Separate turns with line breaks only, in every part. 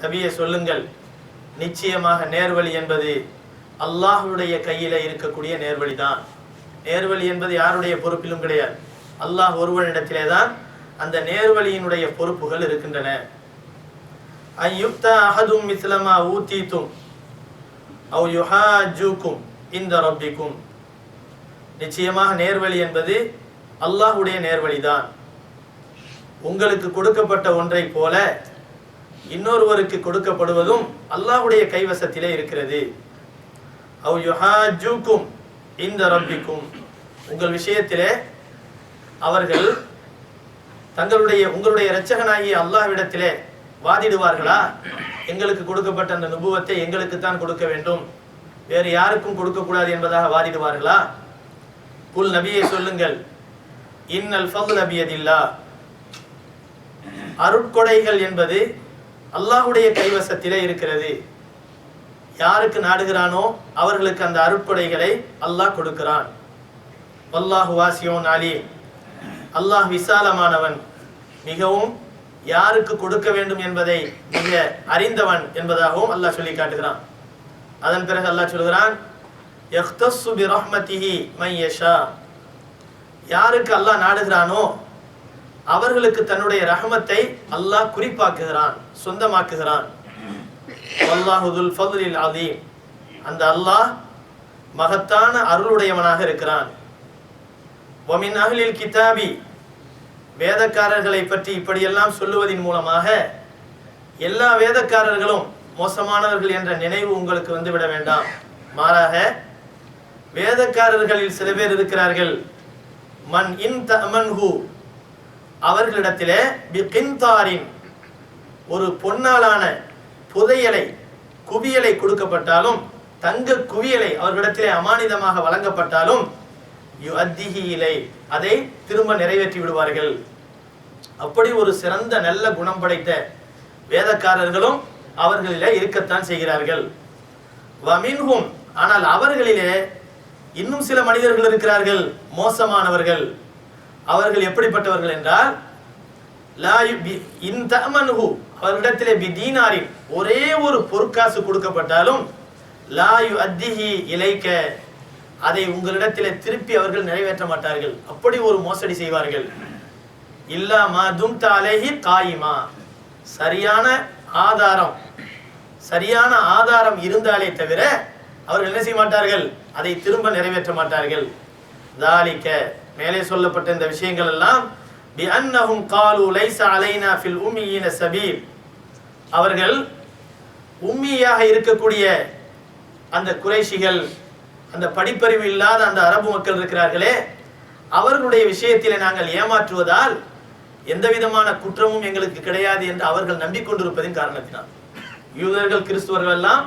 நபியே சொல்லுங்கள், நிச்சயமாக நேர்வழி என்பது அல்லாஹ்வுடைய கையில இருக்கக்கூடிய நேர்வழி தான். நேர்வழி என்பது யாருடைய பொறுப்பிலும் கிடையாது. அல்லாஹ் ஒருவனிடத்திலே தான் அந்த நேர்வழியினுடைய பொறுப்புகள் இருக்கின்றன. அய்யுக்தா அஹதும் மிஸ்லமா ஊதீதும் அவ் யுஹாஜுக்கும் இந்த ரப்பிக்கும். நிச்சயமாக நேர்வழி என்பது அல்லாஹ்வுடைய நேர்வழிதான். உங்களுக்கு கொடுக்கப்பட்ட ஒன்றை போல இன்னொருவருக்கு கொடுக்கப்படுவதும் அல்லாஹ்வுடைய கைவசத்திலே இருக்கிறது. அவ் யுஹாஜுக்கும் இந்த ரப்பிக்கும். உங்கள் விஷயத்திலே அவர்கள் உங்களுடைய இரட்சகனாகிய அல்லாஹ்விடத்திலே வாதிடுவார்களா? எங்களுக்கு கொடுக்கப்பட்ட அந்த நுபுவத்தை எங்களுக்கு தான் கொடுக்க வேண்டும், வேறு யாருக்கும் கொடுக்கக்கூடாது என்பதாக வாதிடுவார்களா? குல், நபியை சொல்லுங்கள், இன்னல் ஃபض்ல பியதில்லாஹ். அருட்கொடைகள் என்பது அல்லாஹ்வுடைய கைவசத்திலே இருக்கிறது. யாருக்கு நாடுகிறானோ அவர்களுக்கு அந்த அருட்கொடைகளை அல்லாஹ் கொடுக்கிறான். வல்லாஹு வாசியூன் அலீம். அல்லாஹ் விசாலமானவன், மிகவும் யாருக்கு கொடுக்க வேண்டும் என்பதை மிக அறிந்தவன் என்பதாகவும் அல்லாஹ் சொல்லி காட்டுகிறான். அதன் பிறகு அல்லாஹ் சொல்கிறான், யக்தஸ்ஸு பிரஹ்மதிஹி மன் யஷா. யாருக்கு அல்லாஹ் நாடுகிறானோ அவர்களுக்கு தன்னுடைய ரஹமத்தை அல்லாஹ் குறிப்பாக்குகிறான், சொந்தமாக்குகிறான். வல்லாஹு துல் ஃபض்லில் அலீம். அந்த அல்லாஹ் மகத்தான அருளுடையவனாக இருக்கிறான். வமின் அஹ்லில் கிதாபி. வேதக்காரர்களை பற்றி இப்படியெல்லாம் சொல்லுவதின் மூலமாக எல்லா வேதக்காரர்களும் மோசமானவர்கள் என்ற நினைவு உங்களுக்கு வந்துவிட வேண்டாம். மாறாக வேதக்காரர்களில் சில பேர் இருக்கிறார்கள், மன் இன் தமன்ஹு, அவர்களிடத்திலே பிகின்தாரின், ஒரு பொன்னாலான புதையலை குவியலை கொடுக்கப்பட்டாலும், தங்க குவியலை அவர்களிடத்திலே அமானிதமாக வழங்கப்பட்டாலும், யுஅத்திஹி இலை, அதை திரும்ப நிறைவேற்றி விடுவார்கள். அப்படி ஒரு சிறந்த நல்ல குணம் படைத்த வேதக்காரர்களும் அவர்களிலே இருக்கத்தான் செய்கிறார்கள். வமின்ஹும், ஆனால் அவர்களிலே இன்னும் சில மனிதர்கள் இருக்கிறார்கள், மோசமானவர்கள். அவர்கள் எப்படிப்பட்டவர்கள் என்றால், லா இன் தமன்ஹு, அவர்களிடத்திலே பிதீனாரின், ஒரே ஒரு பொற்காசு கொடுக்கப்பட்டாலும், லா யுஅத்திஹி இலைக்க, அதை உங்களிடத்திலே திருப்பி அவர்கள் நிறைவேற்ற மாட்டார்கள். அப்படி ஒரு மோசடி செய்வார்கள். இல்லா மா தும்த அலைஹி காயிமா, சரியான ஆதாரம் இருந்தாலே தவிர அவர்கள் என்ன செய்ய மாட்டார்கள், அதை திரும்ப நிறைவேற்ற மாட்டார்கள். தாலிக, மேலே சொல்லப்பட்ட இந்த விஷயங்கள் எல்லாம் பிஅன்னஹும் காலு லைஸ அலைனா ஃபில் உம்மீன சபீல். அவர்கள் உம்மியாக இருக்கக்கூடிய அந்த குறைஷிகள், அந்த படிப்பறிவு இல்லாத அந்த அரபு மக்கள் இருக்கிறார்களே, அவர்களுடைய விஷயத்திலே நாங்கள் ஏமாற்றுவதால் எந்த விதமான குற்றமும் எங்களுக்கு கிடையாது என்று அவர்கள் நம்பிக்கொண்டிருப்பதின் காரணத்தினால். யூதர்கள் கிறிஸ்துவர்கள் எல்லாம்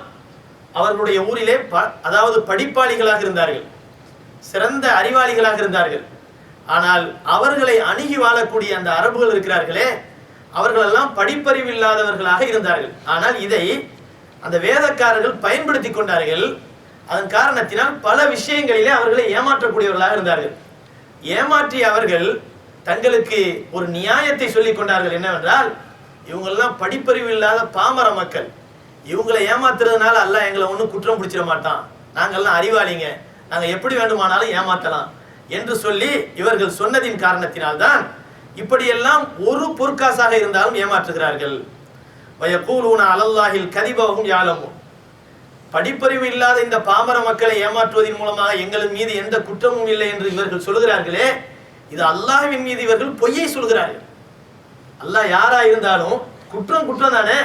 அவர்களுடைய ஊரிலே அதாவது படிப்பாளிகளாக இருந்தார்கள், சிறந்த அறிவாளிகளாக இருந்தார்கள். ஆனால் அவர்களை அணுகி வாழக்கூடிய அந்த அரபுகள் இருக்கிறார்களே, அவர்கள் எல்லாம் படிப்பறிவு இல்லாதவர்களாக இருந்தார்கள். ஆனால் இதை அந்த வேதக்காரர்கள் பயன்படுத்தி கொண்டார்கள். அதன் காரணத்தினால் பல விஷயங்களிலே அவர்களை ஏமாற்றக்கூடியவர்களாக இருந்தார்கள். ஏமாற்றிய அவர்கள் தங்களுக்கு ஒரு நியாயத்தை சொல்லிக் கொண்டார்கள். என்னவென்றால், இவங்களெல்லாம் படிப்பறிவு இல்லாத பாமர மக்கள், இவங்களை ஏமாத்துறதுனால அல்லாஹ் எங்களை ஒன்றும் குற்றம் பிடிச்சிட மாட்டான், நாங்கள்லாம் அறிவாளிங்க, நாங்கள் எப்படி வேண்டுமானாலும் ஏமாற்றலாம் என்று சொல்லி இவர்கள் சொன்னதின் காரணத்தினால்தான் இப்படியெல்லாம் ஒரு பொற்காசாக இருந்தாலும் ஏமாற்றுகிறார்கள். வயகூலூன அலல்லாஹில் கதிபஹும் யாலமூன். படிப்பறிவு இல்லாத இந்த பாமர மக்களை ஏமாற்றுவதன் மூலமாக எங்கள் மீது எந்த குற்றமும் இல்லை என்று இவர்கள் சொல்கிறார்களே, இது அல்லாஹ்வின் மீது இவர்கள் பொய்யை சொல்கிறார்கள். அல்லாஹ் யாரா இருந்தாலும் குற்றம் தானே.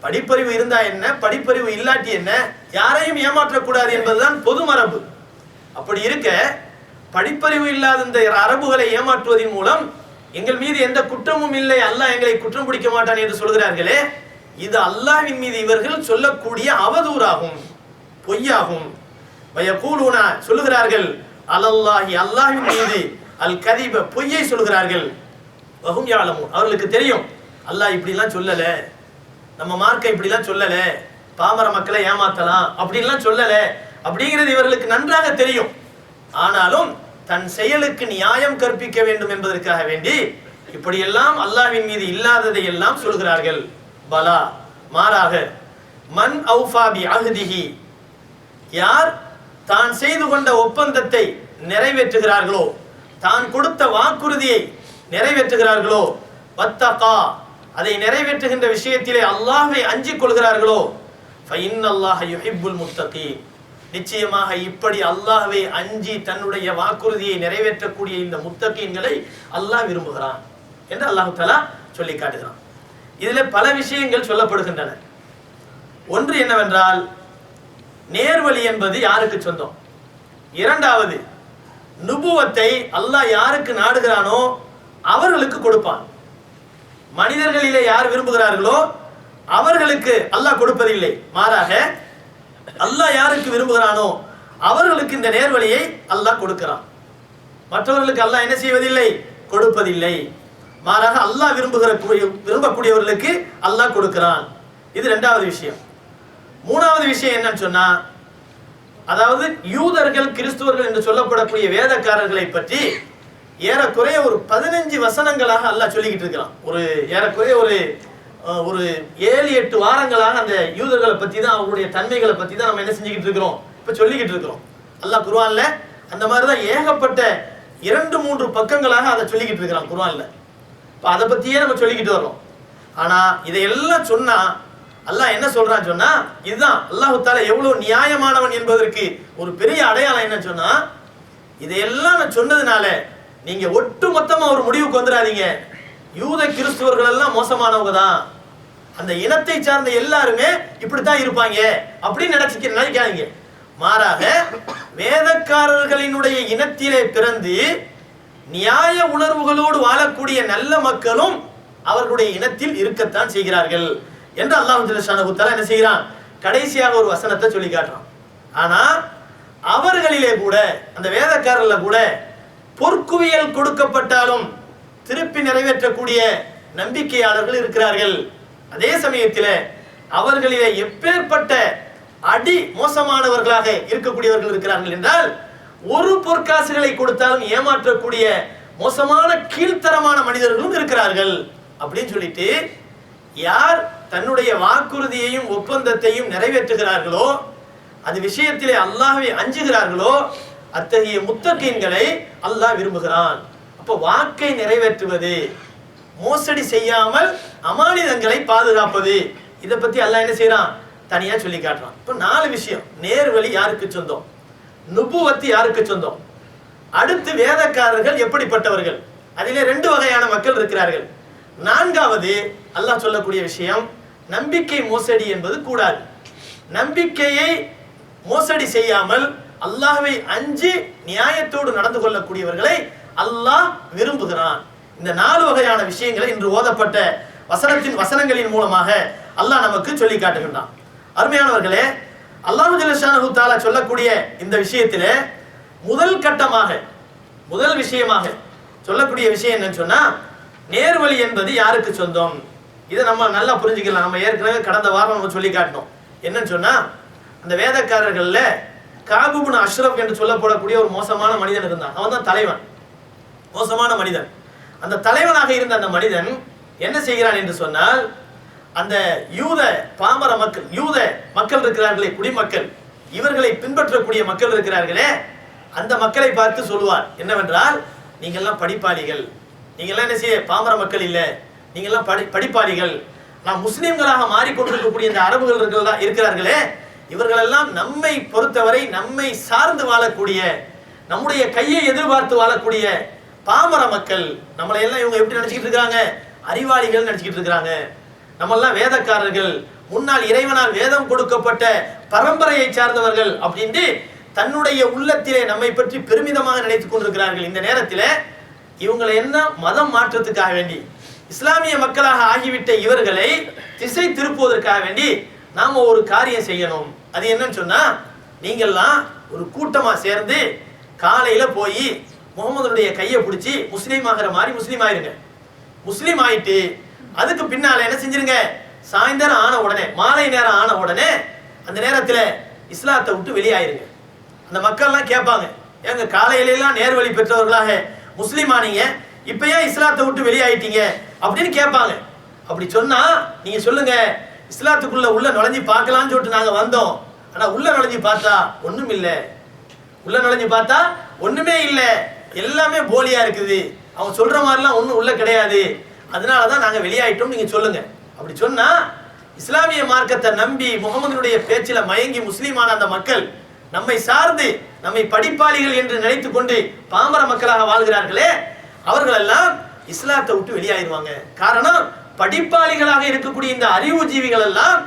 படிப்பறிவு இருந்தா என்ன, படிப்பறிவு இல்லாட்டி என்ன, யாரையும் ஏமாற்றக்கூடாது என்பதுதான் பொது மரபு. அப்படி இருக்க படிப்பறிவு இல்லாத இந்த அரபுகளை ஏமாற்றுவதன் மூலம் எங்கள் மீது எந்த குற்றமும் இல்லை, அல்லாஹ் எங்களை குற்றம் பிடிக்க மாட்டான் என்று சொல்கிறார்களே, இது அல்லாஹ்வின் மீது இவர்கள் சொல்லக்கூடிய அவதூறாகும், பொய்யாகும். வயகூலூன, சொல்லுகிறார்கள், அலல்லாஹி, அல்லாஹ்வின் மீது, அல் கதிப, பொய்யை சொல்கிறார்கள். வஹும் யாலமூன், அவர்களுக்கு தெரியும் அல்லாஹ் இப்படிலாம் சொல்லல, நம்ம மார்க்க இப்படிலாம் சொல்லல, பாமர மக்களை ஏமாத்தலாம் அப்படின்லாம் சொல்லல அப்படிங்கிறது இவர்களுக்கு நன்றாக தெரியும். ஆனாலும் தன் செயலுக்கு நியாயம் கற்பிக்க வேண்டும் என்பதற்காக வேண்டி இப்படியெல்லாம் அல்லாஹ்வின் மீது இல்லாததை எல்லாம் சொல்கிறார்கள். பலா, மாறாக மன் அவுஃபா பி அஹ்திஹி, யார் தான் செய்து கொண்ட ஒப்பந்தத்தை நிறைவேற்றுகிறார்களோ, தான் கொடுத்த வாக்குறுதியை நிறைவேற்றுகிறார்களோ, வத்தகா, அதை நிறைவேற்றுகின்ற விஷயத்திலே அல்லாஹ்வை அஞ்சிக் கொள்கிறார்களோ, ஃபஇன்னல்லாஹ யுஹிப்புல் முத்தகீன், நிச்சயமாக இப்படி அல்லாஹ்வை அஞ்சி தன்னுடைய வாக்குறுதியை நிறைவேற்றக்கூடிய இந்த முத்தகீன்களை அல்லாஹ் விரும்புகிறான் என்று அல்லாஹ் தஆலா சொல்லி காட்டுகிறான். இதில் பல விஷயங்கள் சொல்லப்படுகின்றன. ஒன்று என்னவென்றால், நேர்வழி என்பது யாருக்கு சொந்தம். இரண்டாவது, நுபுவத்தை அல்லாஹ் யாருக்கு நாடுகிறானோ அவர்களுக்கு கொடுப்பான். மனிதர்களிலே யார் விரும்புகிறார்களோ அவர்களுக்கு அல்லாஹ் கொடுப்பதில்லை. மாறாக அல்லாஹ் யாருக்கு விரும்புகிறானோ அவர்களுக்கு இந்த நேர்வழியை அல்லாஹ் கொடுக்கிறான். மற்றவர்களுக்கு அல்லாஹ் என்ன செய்வதில்லை, கொடுப்பதில்லை. மாறாக அல்லாஹ் விரும்பக்கூடியவர்களுக்கு அல்லாஹ் கொடுக்கிறான். இது இரண்டாவது விஷயம். மூணாவது விஷயம் என்னன்னு சொன்னா, அதாவது யூதர்கள் கிறிஸ்துவர்கள் என்று சொல்லப்படக்கூடிய வேதக்காரர்களை பற்றி ஏறக்குறைய ஒரு 15 வசனங்களாக அல்லாஹ் சொல்லிக்கிட்டு இருக்கிறான். ஒரு ஏறக்குறைய ஒரு 7-8 வாரங்களாக அந்த யூதர்களை பத்தி தான், அவங்களுடைய தன்மைகளை பத்தி தான் நம்ம என்ன செஞ்சுக்கிட்டு இருக்கிறோம், இப்ப சொல்லிக்கிட்டு இருக்கிறோம். அல்லாஹ் குர்ஆன்ல அந்த மாதிரிதான் ஏகப்பட்ட 2-3 பக்கங்களாக அதை சொல்லிக்கிட்டு இருக்கிறான் குர்ஆன்ல. இப்போ அதை பத்தியே நம்ம சொல்லிக்கிட்டு வரோம். ஆனா இதையெல்லாம் சொன்னா அல்லாஹ் என்ன சொல்றான்னு சொன்னா, இதுதான் அல்லாஹ் தஆலா எவ்வளவு நியாயமானவன் என்பதற்கு ஒரு பெரிய அடையாளம். என்ன சொன்னா, இதையெல்லாம் நான் சொன்னதுனால நீங்க ஒட்டு மொத்தமா ஒரு முடிவுக்கு வந்துடாதீங்க, யூத கிறிஸ்துவர்கள் எல்லாம் மோசமானவங்க தான், அந்த இனத்தை சார்ந்த எல்லாருமே இப்படித்தான் இருப்பாங்க அப்படின்னு நினைக்காதீங்க. மாறாக வேதக்காரர்களினுடைய இனத்திலே பிறந்து நியாய உணர்வுகளோடு வாழக்கூடிய நல்ல மக்களும் அவர்களுடைய இனத்தில் இருக்கத்தான் செய்கிறார்கள் என்று அல்லாஹ் ஜல்லஷானஹு தஆலா என்ன செய்கிறான், கடைசியாக ஒரு வசனத்தை சொல்லி காட்டுறான். ஆனா அவர்களிலே கூட, அந்த வேதக்காரர்ல கூட பொற்குவியல் கொடுக்கப்பட்டாலும் திருப்பி நிறைவேற்றக்கூடிய நம்பிக்கையாளர்கள் இருக்கிறார்கள். அதே சமயத்தில் அவர்களிலே எப்பேற்பட்ட அடி மோசமானவர்களாக இருக்கக்கூடியவர்கள் இருக்கிறார்கள் என்றால், ஒரு பொற்காசுகளை கொடுத்தாலும் ஏமாற்றக்கூடிய மோசமான கீழ்த்தரமான மனிதர்களும் இருக்கிறார்கள் அப்படின்னு சொல்லிட்டு, யார் தன்னுடைய வாக்குறுதியையும் ஒப்பந்தத்தையும் நிறைவேற்றுகிறார்களோ, அது விஷயத்திலே அல்லாஹ்வை அஞ்சுகிறார்களோ, அத்தகைய முத்தகீன்களை அல்லாஹ் விரும்புகிறான். அப்போ வாக்கை நிறைவேற்றுவது, மோசடி செய்யாமல் அமானிதங்களை பாதுகாப்பது, இதை பத்தி அல்லாஹ் என்ன செய்யறான், தனியா சொல்லி காட்டுறான். இப்போ 4 விஷயம். நேர்வழி யாருக்கு சொந்தம், நுபுவத்து யாருக்கு சொந்தம், அடுத்து வேதக்காரர்கள் எப்படிப்பட்டவர்கள், அதிலே 2 வகையான மக்கள் இருக்கிறார்கள். 4வது அல்லாஹ் சொல்லக்கூடிய விஷயம், நம்பிக்கை மோசடி என்பது கூடாது. நம்பிக்கையை மோசடி செய்யாமல் அல்லாஹ்வை அஞ்சி நியாயத்தோடு நடந்து கொள்ளக்கூடியவர்களை அல்லாஹ் விரும்புகிறான். இந்த 4 வகையான விஷயங்களை இன்று ஓதப்பட்ட வசனங்களின் மூலமாக அல்லாஹ் நமக்கு சொல்லி காட்டுகின்றான். அருமையானவர்களே, அல்லாஹ் ஜல்லஷானஹு தஆலா சொல்லக்கூடிய இந்த விஷயத்திலே முதல் விஷயமாக சொல்லக்கூடிய விஷயம் என்னன்னு சொன்னா, நேர்வழி என்பது யாருக்கு சொந்தம். இதை நம்ம நல்லா புரிஞ்சுக்கலாம். நம்ம ஏற்கனவே கடந்த வாரம் நம்ம சொல்லி காட்டினோம். என்னன்னு சொன்னா, அந்த வேதக்காரர்கள்ல காபு இப்னு அஷ்ரப் என்று சொல்லப்படக்கூடிய ஒரு மோசமான மனிதன் இருந்தான். அவன் தான் தலைவன், மோசமான மனிதன். அந்த தலைவனாக இருந்த அந்த மனிதன் என்ன செய்கிறான் என்று சொன்னால், அந்த யூத பாமர மக்கள், யூத மக்கள் இருக்கிறார்களே, குடிமக்கள், இவர்களை பின்பற்றக்கூடிய மக்கள் இருக்கிறார்களே, அந்த மக்களை பார்த்து சொல்லுவார் என்னவென்றால், நீங்கள்லாம் படிப்பாளிகள், நீங்கள்லாம் என்ன செய்ய பாமர மக்கள் இல்லை, நீங்கள்லாம் படிப்பாளிகள், நாம் முஸ்லிம்களாக மாறிக்கொண்டிருக்கக்கூடிய இந்த அரபுகள் இருக்கிறார்களே, இவர்களெல்லாம் நம்மை பொறுத்தவரை நம்மை சார்ந்து வாழக்கூடிய, நம்முடைய கையை எதிர்பார்த்து வாழக்கூடிய பாமர மக்கள். நம்மளை எல்லாம் இவங்க எப்படி நினைச்சுக்கிட்டு இருக்காங்க, அறிவாளிகள் நினைச்சுக்கிட்டு இருக்கிறாங்க. நம்மெல்லாம் வேதக்காரர்கள், முன்னால் இறைவனால் வேதம் கொடுக்கப்பட்ட பரம்பரையை சார்ந்தவர்கள் அப்படின்ட்டு தன்னுடைய உள்ளத்திலே நம்மை பற்றி பெருமிதமாக நினைத்துக் கொண்டிருக்கிறார்கள். இந்த நேரத்தில் இவங்களை என்ன மதம் மாற்றத்துக்காக வேண்டி, இஸ்லாமிய மக்களாக ஆகிவிட்ட இவர்களை திசை திருப்புவதற்காக வேண்டி நாம ஒரு காரியம் செய்யணும். அது என்னன்னு சொன்னா, நீங்கள்லாம் ஒரு கூட்டமா சேர்ந்து காலையில போய் முகமதுடைய கையை பிடிச்சி முஸ்லீம் ஆகிற மாதிரி முஸ்லீம் ஆயிருங்க. முஸ்லீம் ஆயிட்டு அதுக்கு பின்னால என்ன செஞ்சிருங்க, சாயந்தரம் ஆன உடனே, மாலை நேரம் ஆன உடனே அந்த நேரத்தில் இஸ்லாத்தை விட்டு வெளியாயிருங்க. அந்த மக்கள்லாம் கேட்பாங்க, எங்க காலையிலாம் நேர்வழி பெற்றவர்களாக முஸ்லீம் ஆனீங்க, இப்ப ஏன் இஸ்லாத்தை விட்டு வெளியாயிட்டீங்க அப்படின்னு கேட்பாங்க. அப்படி சொன்னா நீங்க சொல்லுங்க, இஸ்லாத்துக்குள்ள உள்ள நுழைஞ்சு பார்க்கலாம்னு சொல்லிட்டு நாங்க வந்தோம், ஆனா உள்ள நுழைஞ்சு பார்த்தா ஒண்ணும் இல்லை, உள்ள நுழைஞ்சு பார்த்தா ஒண்ணுமே இல்லை, எல்லாமே போலியா இருக்குது, அவங்க சொல்ற மாதிரிலாம் ஒண்ணும் உள்ள கிடையாது, அதனாலதான் நாங்க வெளியாயிட்டோம் நீங்க சொல்லுங்க. அப்படி சொன்னா இஸ்லாமிய மார்க்கத்தை நம்பி முகமதுடைய பேச்சில மயங்கி முஸ்லீமான அந்த மக்கள் நம்மை சார்ந்து நம்மை படிப்பாளிகள் என்று நினைத்து கொண்டு பாமர மக்களாக வாழ்கிறார்களே, அவர்கள் எல்லாம் இஸ்லாத்தை விட்டு வெளியாயிருவாங்க. காரணம், படிப்பாளிகளாக இருக்கக்கூடிய இந்த அறிவுஜீவிகள் எல்லாம்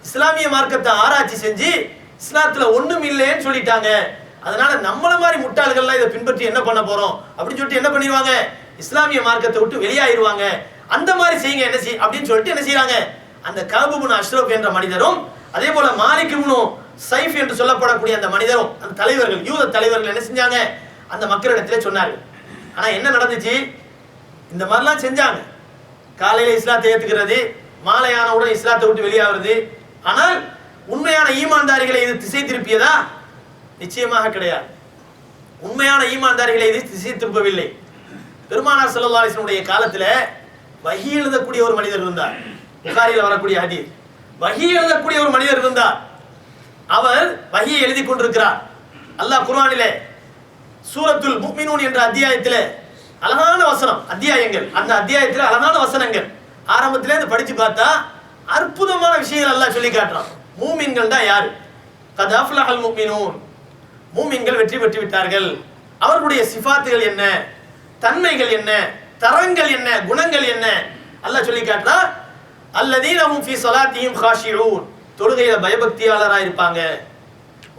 இஸ்லாமிய மார்க்கத்தை ஆராய்ச்சி செஞ்சு இஸ்லாத்துல ஒண்ணும் இல்லைன்னு சொல்லிட்டாங்க. அதனால நம்மள மாதிரி முட்டாள்கள்லாம் இதை பின்பற்றி என்ன பண்ண போறோம் அப்படின்னு சொல்லிட்டு என்ன பண்ணிடுவாங்க, இஸ்லாமிய மார்க்கத்தை விட்டு வெளியாயிருவாங்க. அந்த மாதிரி செய்யுங்க என்ன அப்படின்னு சொல்லிட்டு என்ன செய்யறாங்க, அந்த கஅப் இப்னு அஷ்ரப் என்ற மனிதரும் அதே போல மாலிக் இப்னு சைஃப் என்று சொல்லப்படக்கூடிய அந்த மனிதரும், அந்த தலைவர்கள், யூத தலைவர்கள் என்ன செஞ்சாங்க, அந்த மக்களிடத்திலே சொன்னார்கள். ஆனா என்ன நடந்துச்சு, இந்த மாதிரிலாம் செஞ்சாங்க. காலையில இஸ்லாத்தை ஏத்துக்கிறது, மாலையானவுடன் இஸ்லாத்தை விட்டு வெளியாகிறது. ஆனால் உண்மையான ஈமான்தாரிகளை இது திசை திருப்பியதா? நிச்சயமாக கிடையாது. உண்மையான ஈமான்தாரிகளை இது திசை திருப்பவில்லை. பெருமானார் ஸல்லல்லாஹு அலைஹி வஸல்லம் காலத்துல வஹி எழுதக்கூடிய ஒரு மனிதர் இருந்தார். புகாரியில் வரக்கூடிய ஹதீஸ், வஹி எழுதக்கூடிய ஒரு மனிதர் இருந்தார். அவர் வஹியை எழுதி கொண்டிருக்கிறார். அல்லாஹ் குர்ஆனிலே சூரத்துல் முஃமினூன் என்ற அத்தியாயத்திலே அழகான வசனம், அத்தியாயங்கள், அந்த அத்தியாயத்தில் அழகான வசனங்கள் ஆரம்பத்திலே இருந்து படிச்சு பார்த்தா அற்புதமான விஷயங்கள் அல்லாஹ் சொல்லி காட்டுறான். மூமின்கள் தான் யாரு? கத் அஃப்லஹல் முஃமினூன், மூமின்கள் வெற்றி பெற்று விட்டார்கள். அவர்களுடைய சிஃபாத்துகள் என்ன, தன்மைகள் என்ன, தரங்கள் என்ன, குணங்கள் என்ன அல்லாஹ் சொல்லி காட்டுறா. அல்லதீன ஹும் ஃபீ ஸலாத்திஹிம் காஷிஊன், தொழுகையில பயபக்தியாளராக இருப்பாங்க.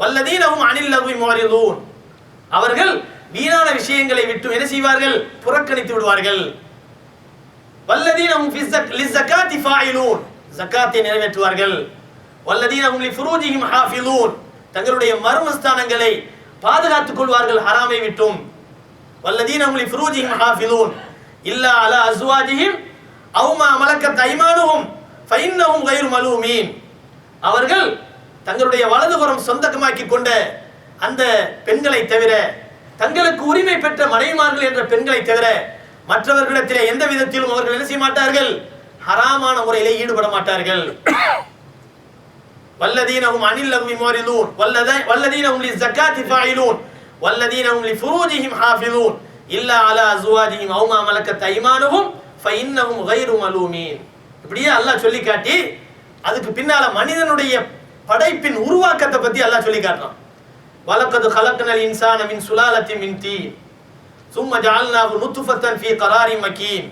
வல்லதீன ஹும் அனில் லக்வி முஅரிதூன், அவர்கள் வீணான விஷயங்களை விட்டு என்ன செய்வார்கள், புறக்கணித்து விடுவார்கள். வல்லதீன ஹும் ஃபீ லிஸ்ஸகாத்தி ஃபாயிலூன், ஜகாத்தை நிறைவேற்றுவார்கள். வல்லதீன ஹும் லிஃபுரூஜிஹிம் ஹாஃபிலூன், தங்களுடைய மர்மஸ்தானங்களை பாதுகாத்துக் கொள்வார்கள் ஹராமை விட்டும். வல்லதீன ஹும் லிஃபுரூஜிஹிம் ஹாஃபிலூன் இல்லா அலா அஸ்வாஜிஹிம் அவ் மா மலக்கத் ஐமானுஹும் ஃபஇன்னஹும் கைரு மலூமீன், அவர்கள் தங்களுடைய வலதுபுறம் சொந்தமாக்கி கொண்ட அந்த பெண்களை தவிர, தங்களுக்கு உரிமை பெற்ற மனைவிமார்கள் என்ற பெண்களை தவிர மற்றவர்களிடத்திலே எந்த விதத்திலும் அவர்கள் என்ன செய்ய மாட்டார்கள், ஹராமான முறையிலே ஈடுபட மாட்டார்கள். வல்லதீனஹும் அனில் லக்வி முஅரிதூன் வல்லதீனஹும் லிஸ்ஸகாத்தி ஃபாயிலூன் வல்லதீனஹும் லிஃபுரூஜிஹிம் ஹாஃபிலூன் இல்லா அலா அஸ்வாஜிஹிம் அவ் மா மலக்கத் ஐமானுஹும் ஃபஇன்னஹும் கைரு மலூமீன். இப்படியே அல்லாஹ் சொல்லி காட்டி அதுக்கு பின்னால மனிதனுடைய படைப்பின் உருவாக்கத்தை பத்தி அல்லாஹ் சொல்லி காட்டுறான். வலக்கது ஹலக்னல் இன்சான மின் சுலாலத்தின் மின் தீன் சும்ம ஜஅல்னாஹு நுத்ஃபத்தன் ஃபீ கராரின் மக்கீன்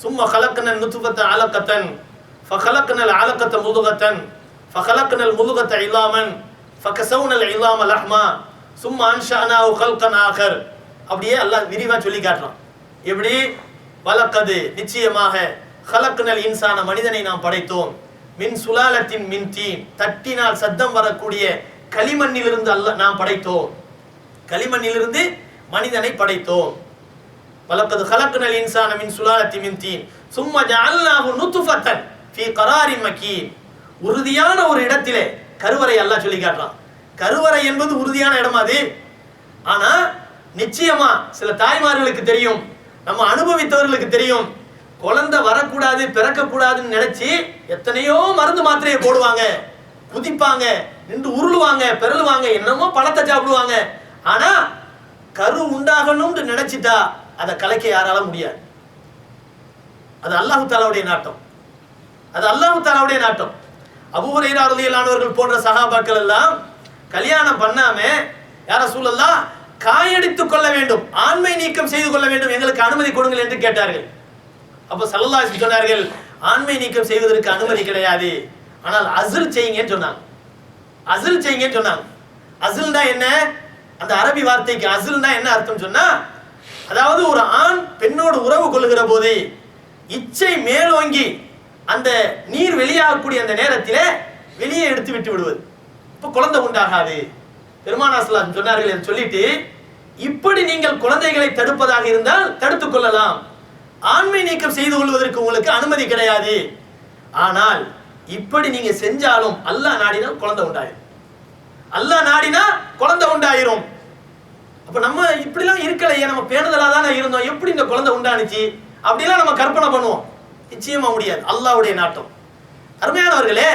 சும்ம ஹலக்னல் நுத்ஃபத்த அலகத்தன் ஃபஹலக்னல் அலகத்த முதுகத்தன் ஃபஹலக்னல் முதுகத்த இலாமன் ஃபகஸௌனல் இலாம லஹ்மா சும்ம அன்ஷஅனாஹு ஹல்கன் ஆகர். அப்படியே அல்லாஹ் விரிவா சொல்லி காட்டுறான். எப்படி, வலக்கது நிச்சயமாக, ஹலக்னல் இன்சான மனிதனை நாம் படைத்தோம், மின் சுலாலத்தின் மின் தீன் தட்டினால் சத்தம் வரக்கூடிய களிமண்ணிலிருந்து நாம் படைத்தோம், களிமண்ணிலிருந்து மனிதனை படைத்தோம். வலக்கது ஹலக்னல் இன்சான மின் சுலாலத்தின் மின் தீன் சும்ம ஜஅல்னாஹு நுத்ஃபத்தன் ஃபீ கராரின் மக்கீன், உறுதியான ஒரு இடத்திலே, கருவறை அல்லாஹ் சொல்லி காட்டுறான். கருவறை என்பது உறுதியான இடம் அது. ஆனா நிச்சயமா சில தாய்மார்களுக்கு தெரியும், நம்ம அனுபவித்தவர்களுக்கு தெரியும், குழந்தை வரக்கூடாது பிறக்கக்கூடாதுன்னு நினைச்சு எத்தனையோ மருந்து மாத்திரையை போடுவாங்க, குதிப்பாங்க, நின்று உருளுவாங்க, பெறலுவாங்க, என்னமோ பழத்தை சாப்பிடுவாங்க. ஆனா கரு உண்டாகணும்னு நினைச்சிட்டா அதை கலைக்க யாரால முடியாது. அது அல்லாஹு தஆலாவுடைய நாட்டம், அது அல்லாஹு தஆலாவுடைய நாட்டம். அபூ ஹுரைரா ரலியல்லாஹு அன்ஹு போன்ற சஹாபாக்கள் எல்லாம் கல்யாணம் பண்ணாம, யா ரசூலல்லாஹ் காயடித்துக் கொள்ள வேண்டும், ஆண்மை நீக்கம் செய்து கொள்ள வேண்டும், எங்களுக்கு அனுமதி கொடுங்கள் என்று கேட்டார்கள். அப்ப ஸல்லல்லாஹு அலைஹி வஸல்லம் சொன்னார்கள், ஆண்மை நீக்கம் செய்வதற்கு அனுமதி கிடையாது, ஆனால் அஸ்ல் செய்யுங்கன்னு சொன்னாங்க. அஸ்ல் செய்யுங்கன்னு சொன்னாங்க. அஸ்ல்னா என்ன, அந்த அரபி வார்த்தைக்கு அஸ்ல்னா என்ன அர்த்தம் சொன்னா, அதாவது ஒரு ஆண் பெண்ணோடு உறவு கொள்ளுகிற போது இச்சை மேலோங்கி அந்த நீர் வெளியாகக்கூடிய அந்த நேரத்திலே வெளியே எடுத்து விட்டு விடுவது, இப்ப குழந்தை உண்டாகாது. பெருமானார் ஸல்லல்லாஹு அலைஹி வஸல்லம் சொன்னார்கள். என்று சொல்லிட்டு, இப்படி நீங்கள் குழந்தைகளை தடுப்பதாக இருந்தால் தடுத்துக் கொள்ளலாம், ஆண்மை நீக்கம் செய்து கொள்வதற்கு உங்களுக்கு அனுமதி கிடையாது. ஆனால் இப்படி நீங்க செஞ்சாலும் அல்லாஹ் நாடினா குழந்தை உண்டாயிரும், அல்லாஹ் நாடினா குழந்தை உண்டாயிரும். அப்ப நம்ம இப்படிலாம் இருக்கலையே, நம்ம பேணுதலா தானே இருந்தோம், எப்படி இந்த குழந்தை உண்டானுச்சு அப்படிலாம் நம்ம கற்பனை பண்ணுவோம். நிச்சயமா முடியாது. அல்லாஹ்வுடைய நாட்டம். அருமையானவர்களே,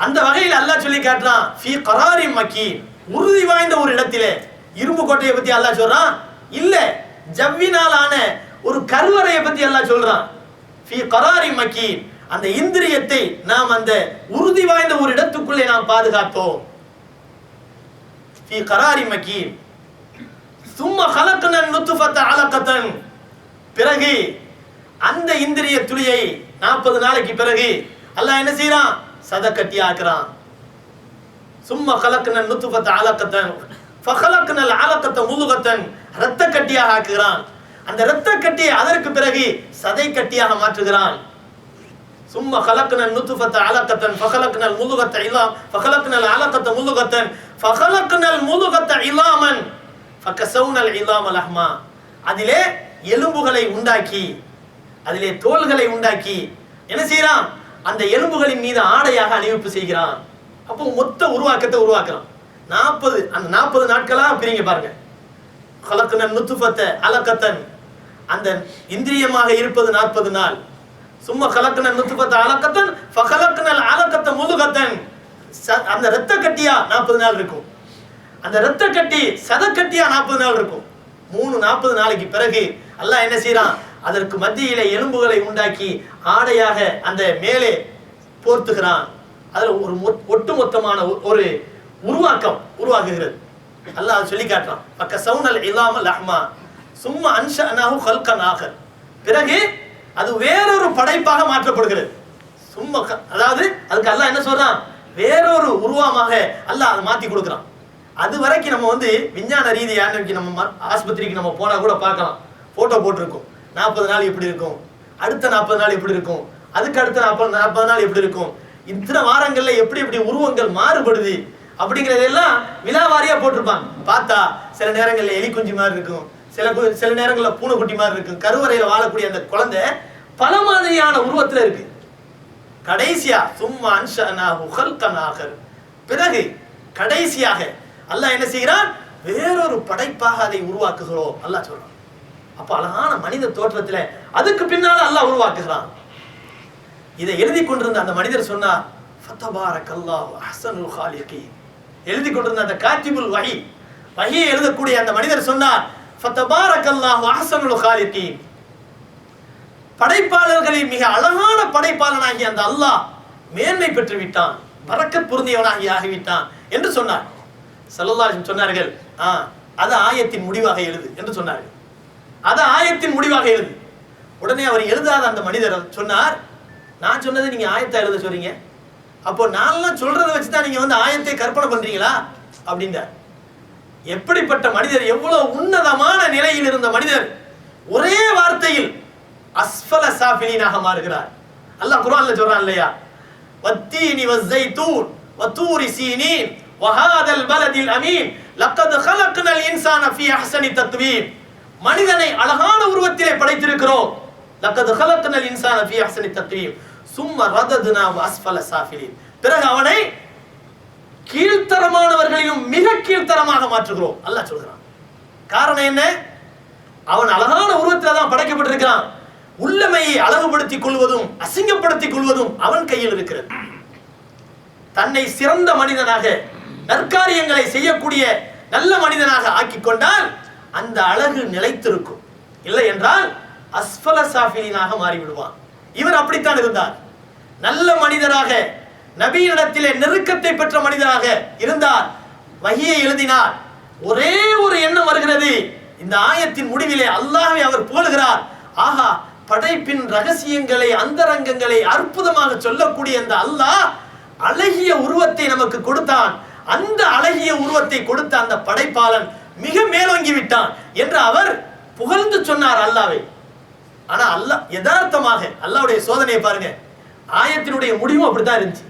அந்த வகையில் அல்லாஹ் சொல்லி காட்டுறான், ஃபீ கராரின் மக்கீன், உறுதி வாய்ந்த ஒரு இடத்திலே. இரும்பு கோட்டையை பத்தி அல்லாஹ் சொல்றான் இல்ல, ஜவ்வினாலான ஒரு கருவறையை பத்தி அல்லாஹ் சொல்றான். ஃபீ கராரின் மக்கீன், அந்த இந்திரியத்தை நாம் அந்த உறுதி வாய்ந்த ஒரு இடத்துக்குள்ளே நாம் பாதுகாத்தோம். ஃபீ கராரின் மக்கீன். சும்ம ஹலக்னன் நுத்ஃபத அலகதன், பிறகு அந்த இந்திரிய துளியை 40 நாளைக்கு பிறகு அல்லாஹ் என்ன செய்யறான்? சதக்கட்டி ஆக்குறான். சும்ம ஹலக்னன் நுத்ஃபத அலகதன் ஃபஹலக்னல் அலகத முதுகத்தன், இரத்த கட்டியாக ஆக்குகிறான். அந்த இரத்த கட்டியை அதற்கு பிறகு சதை கட்டியாக மாற்றுகிறான். சும்ம ஹலக்னல் நுத்ஃபத அலகதன் ஃபஹலக்னல் முதுகத்த இலாம் ஃபஹலக்னல் அலகத முதுகத்தன் ஃபஹலக்னல் முதுகத்த இலாமன் ஃபகஸௌனல் இலாம லஹ்மா, அதிலே எலும்புகளை உண்டாக்கி, அதிலே தோள்களை உண்டாக்கி என்ன செய்யறான்? அந்த எலும்புகளின் மீது ஆடையாக அணிவிப்பு செய்கிறான். அப்போ மொத்த உருவாக்கத்தை உருவாக்குறான். 40 நாட்களா பிரிங்க பாருங்க. ஹலக்னல் நுத்ஃபத அலகதன், அந்த இந்திரியமாக இருப்பது 40 நாள். சும்மா ஹலக்னல் நுத்ஃபத அலகதன் ஃபஹலக்னல் அலகத முதுகத்தன், அந்த இரத்த கட்டியா 40 நாள் இருக்கும். அந்த இரத்த கட்டி சதக்கட்டியா 40 நாள் இருக்கும். 40 நாளைக்கு பிறகு அல்லாஹ் என்ன செய்யறான்? அதற்கு மத்தியிலே எலும்புகளை உண்டாக்கி ஆடையாக அந்த மேலே போர்த்துகிறான். அதுல ஒரு ஒட்டுமொத்தமான ஒரு உருவாக்கம் உருவாகுகிறது. அல்லாஹ் சொல்லி காட்டுறான், ஃபகஸௌனல் இலாம லஹ்மா சும்ம அன்ஷஅனாஹு ஹல்கன் ஆகர், பிறகு அது வேறொரு படைப்பாக மாற்றப்படுகிறது. சும்மா அதாவது அதுக்கு அல்லாஹ் என்ன சொல்றான்? வேறொரு உருவமாக அல்லாஹ் அதை மாத்தி கொடுக்குறான். அது வரைக்கும் நம்ம விஞ்ஞான ரீதியா நம்ம ஆஸ்பத்திரிக்கு நம்ம போனா கூட பார்க்கலாம், போட்டோ போட்டிருக்கும். 40 நாள் எப்படி இருக்கும், அடுத்த 40 நாள் எப்படி இருக்கும், அதுக்கு அடுத்த 40 நாள் எப்படி இருக்கும், இத்தனை வாரங்கள்ல எப்படி எப்படி உருவங்கள் மாறுபடுது அப்படிங்கறதெல்லாம் விலாவாரியா போட்டிருப்பாங்க. பார்த்தா சில நேரங்கள்ல எலி குஞ்சு மாதிரி இருக்கும், சில நேரங்கள்ல பூனைக்குட்டி மாதிரி இருக்கும். கருவறையில வாழக்கூடிய அந்த குழந்தை பல மாதிரியான உருவத்துல இருக்கு. கடைசியா சும்மா அன்ஷஅனாஹு ஹல்கன் ஆகர், பிறகு கடைசியாக அல்லாஹ் என்ன செய்கிறான்? வேறொரு படைப்பாக அதை உருவாக்குகிறோம் அல்லாஹ் சொல்றான். அப்ப அழகான மனித தோற்றத்துல அதுக்கு பின்னால அல்லாஹ் உருவாக்குகிறான். இதை எழுதி கொண்டிருந்த அந்த மனிதர் சொன்னார், ஃபதபாரக்கல்லாஹு அஹ்ஸனுல் காலிகீன். எழுதி கொண்டிருந்த அந்த காத்திபுல் வஹி, வஹியை எழுதக்கூடிய அந்த மனிதர் சொன்னார், ஃபதபாரக்கல்லாஹு அஹ்ஸனுல் காலிகீன். படைப்பாளர்களில் மிக அழகான படைப்பாளனாகிய அந்த அல்லாஹ் மேன்மை பெற்று விட்டான், பரக்கத் பொருந்தியவனாகி ஆகிவிட்டான் என்று சொன்னார். ஸல்லல்லாஹு அலைஹி வஸல்லம் சொன்னார்கள், அது ஆயத்தின் முடிவாக எழுது என்று சொன்னார்கள். அது ஆயத்தின் முடிவாக எழுது. உடனே அவர் எழுதாத அந்த மனிதர் சொன்னார், நான் சொன்னதை நீங்க ஆயத்தை எழுத சொல்றீங்க, அப்போ நான் சொல்றதை வச்சுதான் நீங்க ஆயத்தை கற்பனை பண்றீங்களா அப்படின்றார். எப்படிப்பட்ட மனிதர், எவ்வளவு உன்னதமான நிலையில் இருந்த மனிதர் ஒரே வார்த்தையில் அஸ்ஃபல சாஃபிலீனாக மாறுகிறார். அல்லாஹ் குர்ஆன்ல சொல்றான் இல்லையா, வத்தீனி வஸ்ஸைத்தூன் வதூரி சீனீன் வஹாதல் பலதில் அமீன் லக்கத் ஹலக்னல் இன்சான ஃபீ அஹ்ஸனி தக்வீம். மனிதனை அழகான உருவத்திலே படைத்திருக்கிறோம். லக்கத் ஹலக்னல் இன்சான ஃபீ அஹ்ஸனி தக்வீம் சும்ம ரதத்னாஹு அஸ்ஃபல சாஃபிலீன், பிறகு அவனை கீழ்த்தரமானவர்களையும் மிக கீழ்த்தரமாக மாற்றுகிறோம் அல்லாஹ் சொல்கிறான். காரணம் என்ன? அவன் அழகான உருவத்தில் தான் படைக்கப்பட்டிருக்கிறான். உள்ளமையை அழகுபடுத்திக் கொள்வதும் அசிங்கப்படுத்திக் கொள்வதும் அவன் கையில் இருக்கிறது. தன்னை சிறந்த மனிதனாக, நற்காரியங்களை செய்யக்கூடிய நல்ல மனிதனாக ஆக்கிக் கொண்டால் அந்த அழகு நிலைத்திருக்கும். இல்லை என்றால் அஸ்ஃபல சாஃபிலீனாக மாறிவிடுவான். இவர் அப்படித்தான் இருந்தார். நல்ல மனிதராக, நபியினிடத்திலே நெருக்கத்தை பெற்ற மனிதராக இருந்தார். வஹியை எழுதினார். ஒரே ஒரு எண்ணம் வருகிறது, இந்த ஆயத்தின் முடிவிலே அல்லாஹ்வை அவர் புகழ்கிறார். ஆஹா, படைப்பின் ரகசியங்களை, அந்தரங்கங்களை அற்புதமாக சொல்லக்கூடிய அந்த அல்லாஹ் அழகிய உருவத்தை நமக்கு கொடுத்தான். அந்த அழகிய உருவத்தை கொடுத்த அந்த படைப்பாளன் மிக மேலோங்கி விட்டான் என்று அவர் புகழ்ந்து சொன்னார் அல்லாஹ்வை. ஆனா அல்லாஹ் யதார்த்தமாக, அல்லாஹ்வுடைய சோதனையை பாருங்க, ஆயத்தினுடைய முடிவும் அப்படித்தான் இருந்துச்சு.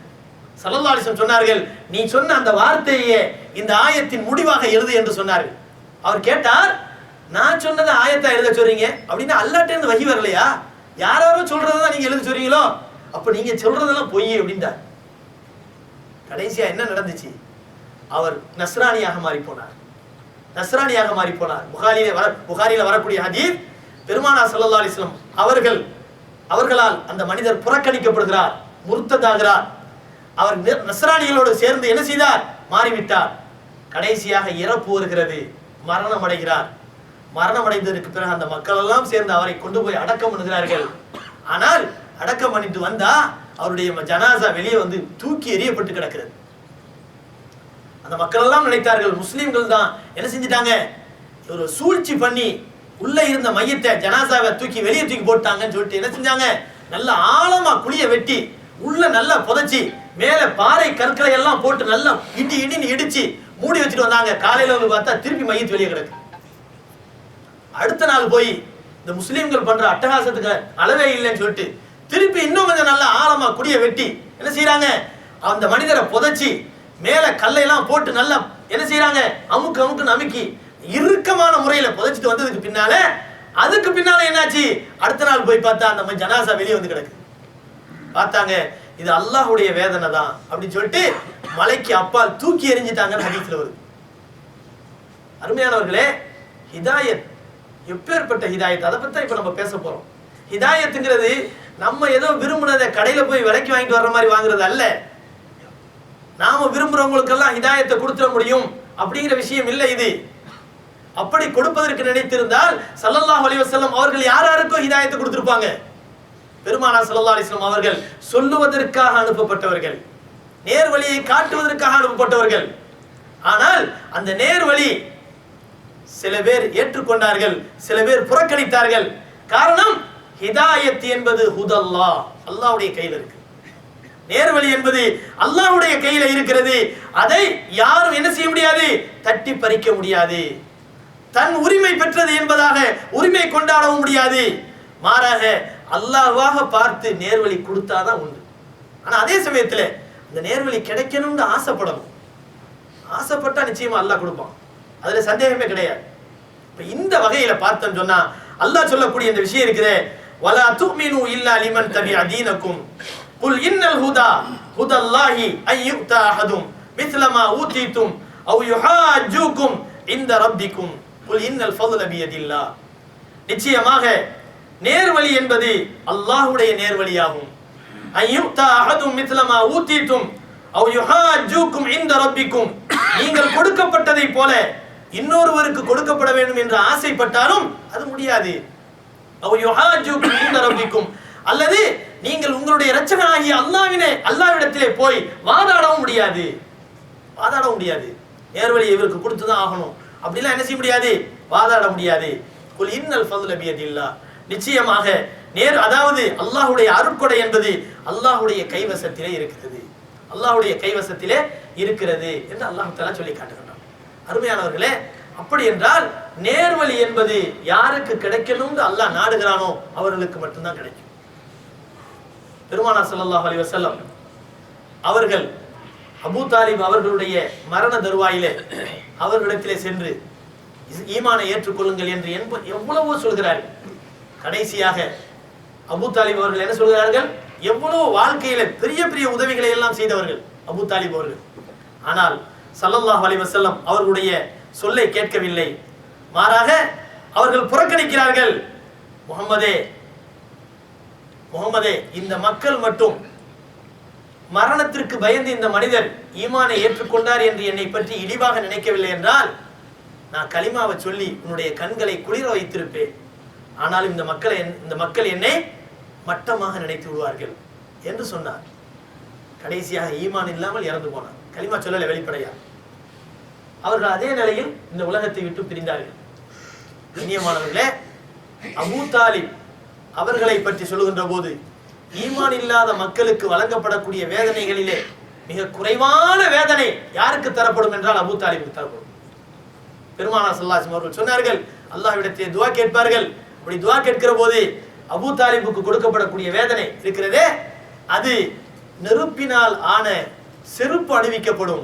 ஸல்லல்லாஹு அலைஹி வஸல்லம் சொன்னார்கள், நீ சொன்ன அந்த வார்த்தையே இந்த ஆயத்தின் முடிவாக எழுது என்று சொன்னார்கள். அவர் கேட்டார், நான் சொன்னதை ஆயத்தா எழுத சொல்றீங்க அப்படின்னா அல்லாஹ்ட்ட இருந்து வஹி வரலையா? யாரோ சொல்றதான் நீங்க எழுத சொல்றீங்களோ? அப்ப நீங்க சொல்றதெல்லாம் பொய் அப்படின்றார். கடைசியா என்ன நடந்துச்சு? அவர் நஸ்ரானியாக மாறி போனார். நஸ்ரானியாக மாறி போனார். புகாரியில வரக்கூடிய ஹதீஸ், பெருமானார் ஸல்லல்லாஹு அலைஹி வஸல்லம் அவர்கள் அவர்களால் அந்த மனிதர் புறக்கணிக்கப்படுகிறார், முர்த்ததாகிறார். அவர் நஸ்ரானிகளோடு சேர்ந்து என்ன செய்தார்? மாறிவிட்டார். கடைசியாக இறப்பு வருகிறது, மரணம் அடைகிறார். மரணம் அடைந்ததற்கு பிறகு அந்த மக்கள் எல்லாம் சேர்ந்து அவரை கொண்டு போய் அடக்கம் பண்ணுகிறார்கள். ஆனால் அடக்கம் பண்ணிட்டு வந்தா அவருடைய ஜனாசா வெளியே வந்து தூக்கி எறியப்பட்டு கிடக்கிறது. அந்த மக்கள் எல்லாம் நினைத்தார்கள் முஸ்லீம்கள் தான் என்ன செஞ்சிட்டாங்க, ஒரு சூழ்ச்சி பண்ணி உள்ள இருந்த மையத்தை ஜனாசாவை தூக்கி வெளியே தூக்கி போட்டாங்கன்னு சொல்லிட்டு என்ன செஞ்சாங்க, நல்ல ஆழமா குழிய வெட்டி உள்ள நல்லா புதைச்சி மேல பாறை கற்களை எல்லாம் போட்டு நல்லா இடின்னு இடிச்சு மூடி வச்சுட்டு வந்தாங்க. காலையில வந்து பார்த்தா திருப்பி மையத்து வெளியே கிடக்கு. அடுத்த நாள் போய் இந்த முஸ்லீம்கள் பண்ற அட்டகாசத்துக்கு அளவே இல்லைன்னு சொல்லிட்டு திருப்பி இன்னும் கொஞ்சம் நல்லா ஆழமா குடிய வெட்டி என்ன செய்யறாங்க, அந்த மனிதரை புதைச்சி மேல கல்லையெல்லாம் போட்டு நல்லா என்ன செய்யறாங்க, அமுக்கு அமுக்கி இறுக்கமான முறையில புதைச்சிட்டு வந்ததுக்கு பின்னால அதுக்கு பின்னால என்னாச்சு, அடுத்த நாள் போய் பார்த்தா அந்த ஜனாசா வெளியே வந்து கிடக்கு. பார்த்தாங்க இது அல்லாஹ்வுடைய வேதனை தான் அப்படின்னு சொல்லிட்டு மலைக்கு அப்பால் தூக்கி எறிஞ்சிட்டாங்கன்னு ஹதீஸ்ல வருது. அருமையானவர்களே, ஹிதாயத் எப்பேற்பட்ட ஹிதாயத், அதை பத்தி இப்ப நம்ம பேச போறோம். ஹிதாயத்துங்கிறது நம்ம ஏதோ விரும்பினதை கடையில போய் விலைக்கு வாங்கிட்டு வர்ற மாதிரி வாங்குறது அல்ல. நாம விரும்புறவங்களுக்கெல்லாம் ஹிதாயத்தை கொடுத்துட முடியும் அப்படிங்கிற விஷயம் இல்லை இது. அப்படி கொடுப்பதற்கு நினைத்திருந்தால் ஸல்லல்லாஹு அலைஹி வஸல்லம் அவர்கள் யாராருக்கோ ஹிதாயத்தை கொடுத்திருப்பாங்க. பெருமானார் ஸல்லல்லாஹு அலைஹி வஸல்லம் அவர்கள் சொல்லுவதற்காக அனுப்பப்பட்டவர்கள், நேர்வழியை காட்டுவதற்காக அனுப்பப்பட்டவர்கள். ஆனால் அந்த நேர்வழி சில பேர் ஏற்றுக்கொண்டார்கள், சில பேர் புறக்கணித்தார்கள். காரணம், ஹிதாயத் என்பது ஹுதல்லாஹ், அல்லாஹ்வுடைய கையில் இருக்கு. நேர்வழி என்பது அல்லாஹ்வுடைய கையில இருக்கிறது. அதை யாரும் என்ன செய்ய முடியாது, தட்டி பறிக்க முடியாது. தன் உரிமை பெற்றது என்பதாக உரிமை கொண்டாடவும் முடியாது. மாறாக அல்லாஹ்வாக பார்த்து நேர்வழி கொடுத்தாதான் உண்டு. ஆனா அதே சமயத்துல இந்த நேர்வழி கிடைக்கணும்னு ஆசைப்படணும். ஆசைப்பட்டா நிச்சயமா அல்லாஹ் கொடுப்பான், அதுல சந்தேகமே கிடையாது. இப்ப இந்த வகையில பார்த்தோம் சொன்னா அல்லாஹ் சொல்லக்கூடிய இந்த விஷயம் இருக்குதே, வலா துமினு இல்லா லிமன் தபிஅ தீனக்கும் குல் இன்னல் ஹுதா ஹுதல்லாஹி அய்யுதா அஹதும் மிஸ்லமா ஊதீதும் அவ் யுஹாஜ்ஜுகும் இன்த ரப்பிக்கும் குல் இன்னல் ஃபضل பியதில்லாஹ். நிச்சயமாக நேர்வழி என்பது அல்லாஹ்வுடைய நேர்வழியாகும். அய்யுதா அஹதும் மிஸ்லமா ஊதீதும் அவ் யுஹாஜ்ஜுகும் இன்த ரப்பிக்கும், நீங்கள் கொடுக்கப்பட்டதை போல இன்னொருவருக்கு கொடுக்கப்பட வேண்டும் என்று ஆசைப்பட்டாலும் அது முடியாது. அவ் யுஹாஜ்ஜுகும் இன்த ரப்பிக்கும், அல்லது நீங்கள் உங்களுடைய இரட்சகனாகிய அல்லாஹ்விடத்திலே போய் வாதாடவும் முடியாது. வாதாட முடியாது, நேர்வழி இவருக்கு கொடுத்துதான் ஆகணும் அப்படிலாம் என்ன செய்ய முடியாது, வாதாட முடியாது. குல் இன்னல் ஃபضل பியதில்லாஹ், நிச்சயமாக அதாவது அல்லாஹ்வுடைய அருட்கொடை என்பது அல்லாஹ்வுடைய கைவசத்திலே இருக்கிறது, அல்லாஹ்வுடைய கைவசத்திலே இருக்கிறது என்று அல்லாஹ் தஆலா சொல்லி காட்டுகிறான். அருமையானவர்களே, அப்படி என்றால் நேர்வழி என்பது யாருக்கு கிடைக்கணும்னு அல்லாஹ் நாடுகிறானோ அவர்களுக்கு மட்டும்தான் கிடைக்கும். பெருமானார் ஸல்லல்லாஹு அலைஹி வஸல்லம் அவர்கள் அபூ தாலிப் அவர்களுடைய மரண தருவாயிலே அவர்களிடத்திலே சென்று ஈமானை ஏற்றுக்கொள்ளுங்கள் என்று எவ்வளவோ சொல்கிறார்கள். கடைசியாக அபூ தாலிப் அவர்கள் என்ன சொல்கிறார்கள், எவ்வளவு வாழ்க்கையில பெரிய பெரிய உதவிகளை எல்லாம் செய்தவர்கள் அபூ தாலிப் அவர்கள். ஆனால் ஸல்லல்லாஹு அலைஹி வஸல்லம் அவர்களுடைய சொல்லை கேட்கவில்லை. மாறாக அவர்கள் புறக்கணிக்கிறார்கள். முஹம்மதே, இந்த மக்கள் மட்டும் மரணத்திற்கு பயந்து இந்த மனிதர் ஈமானை ஏற்றுக்கொண்டார் என்று என்னை பற்றி இழிவாக நினைக்கவில்லை என்றால் நான் கலிமாவை சொல்லி உன்னுடைய கண்களை குளிர வைத்திருப்பேன். ஆனால் இந்த மக்கள் என்னை மட்டமாக நினைத்து விடுவார்கள் என்று சொன்னார். கடைசியாக ஈமான் இல்லாமல் இறந்து போனார். கலிமா சொல்லல வெளிப்படையா. அவர்கள் அதே நிலையில் இந்த உலகத்தை விட்டு பிரிந்தார்கள். கண்ணியமானவர்களே, அபூ தாலிப் அவர்களை பற்றி சொல்லுகின்ற போது ஈமான் இல்லாத மக்களுக்கு வழங்கப்படக்கூடிய வேதனைகளிலே மிக குறைவான வேதனை யாருக்கு தரப்படும் என்றால் அபூ தாலிபுக்கு தரப்படும். பெருமானார் ஸல்லல்லாஹு அலைஹி வஸல்லம் அவர்கள் சொன்னார்கள், அல்லாஹ்விடத்திலே துஆ கேட்பார்கள். அப்படி துஆ கேட்கிற போது அபூ தாலிபுக்கு கொடுக்கப்படக்கூடிய வேதனை இருக்கிறதே, அது நெருப்பினால் ஆன செருப்பு அணிவிக்கப்படும்.